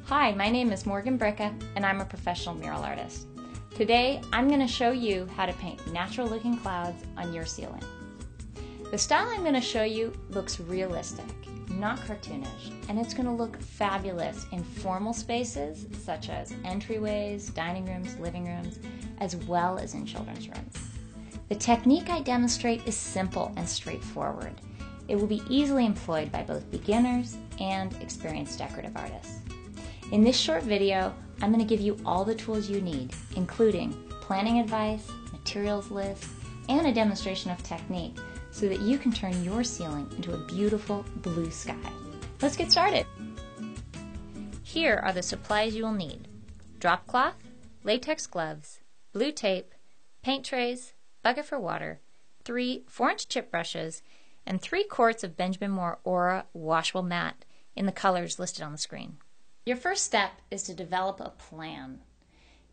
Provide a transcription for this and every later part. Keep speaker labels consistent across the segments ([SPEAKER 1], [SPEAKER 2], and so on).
[SPEAKER 1] Hi, my name is Morgan Bricka and I'm a professional mural artist. Today I'm going to show you how to paint natural looking clouds on your ceiling. The style I'm going to show you looks realistic, not cartoonish, and it's going to look fabulous in formal spaces such as entryways, dining rooms, living rooms, as well as in children's rooms. The technique I demonstrate is simple and straightforward. It will be easily employed by both beginners and experienced decorative artists. In this short video, I'm going to give you all the tools you need, including planning advice, materials list, and a demonstration of technique so that you can turn your ceiling into a beautiful blue sky. Let's get started. Here are the supplies you will need: drop cloth, latex gloves, blue tape, paint trays, bucket for water, 3 4-inch chip brushes, and 3 quarts of Benjamin Moore Aura washable mat in the colors listed on the screen. Your first step is to develop a plan.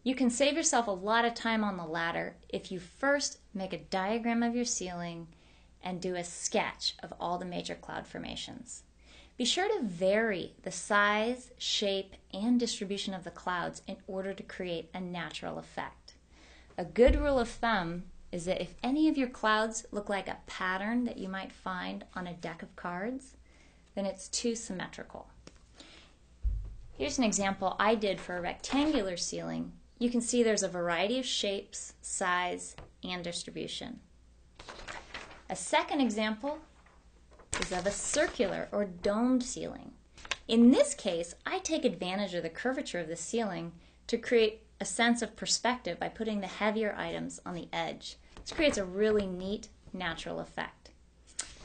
[SPEAKER 1] You can save yourself a lot of time on the ladder if you first make a diagram of your ceiling and do a sketch of all the major cloud formations. Be sure to vary the size, shape, and distribution of the clouds in order to create a natural effect. A good rule of thumb is that if any of your clouds look like a pattern that you might find on a deck of cards, then it's too symmetrical. Here's an example I did for a rectangular ceiling. You can see there's a variety of shapes, size, and distribution. A second example is of a circular or domed ceiling. In this case, I take advantage of the curvature of the ceiling to create a sense of perspective by putting the heavier items on the edge. This creates a really neat, natural effect.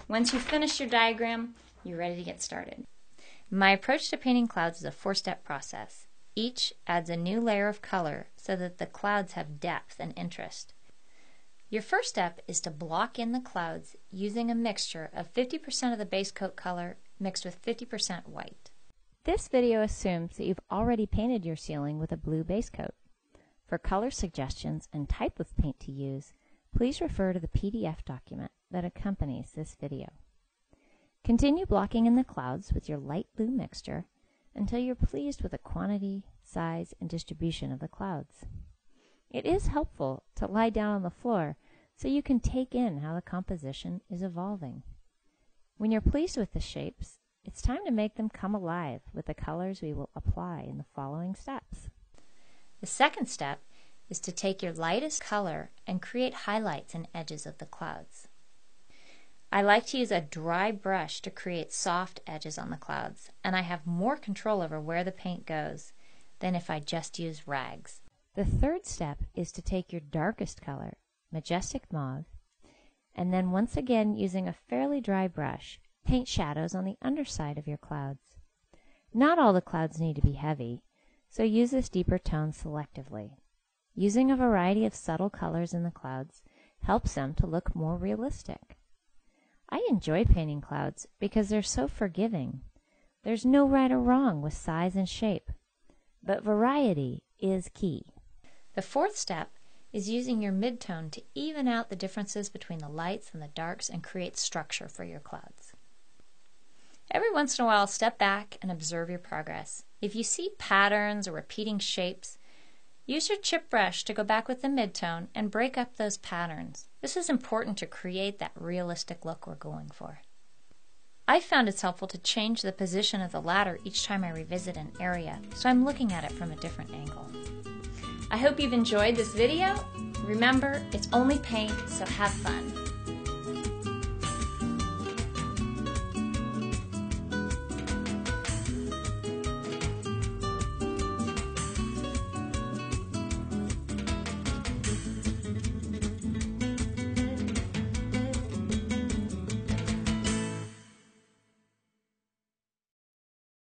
[SPEAKER 1] Once you've finished your diagram, you're ready to get started. My approach to painting clouds is a 4-step process. Each adds a new layer of color so that the clouds have depth and interest. Your first step is to block in the clouds using a mixture of 50% of the base coat color mixed with 50% white. This video assumes that you've already painted your ceiling with a blue base coat. For color suggestions and type of paint to use, please refer to the PDF document that accompanies this video. Continue blocking in the clouds with your light blue mixture until you're pleased with the quantity, size, and distribution of the clouds. It is helpful to lie down on the floor so you can take in how the composition is evolving. When you're pleased with the shapes, it's time to make them come alive with the colors we will apply in the following steps. The second step is to take your lightest color and create highlights and edges of the clouds. I like to use a dry brush to create soft edges on the clouds, and I have more control over where the paint goes than if I just use rags. The third step is to take your darkest color, Majestic Mauve, and then once again using a fairly dry brush, paint shadows on the underside of your clouds. Not all the clouds need to be heavy, so use this deeper tone selectively. Using a variety of subtle colors in the clouds helps them to look more realistic. I enjoy painting clouds because they're so forgiving. There's no right or wrong with size and shape, but variety is key. The fourth step is using your midtone to even out the differences between the lights and the darks and create structure for your clouds. Every once in a while, step back and observe your progress. If you see patterns or repeating shapes, use your chip brush to go back with the midtone and break up those patterns. This is important to create that realistic look we're going for. I found it's helpful to change the position of the ladder each time I revisit an area, so I'm looking at it from a different angle. I hope you've enjoyed this video. Remember, it's only paint, so have fun.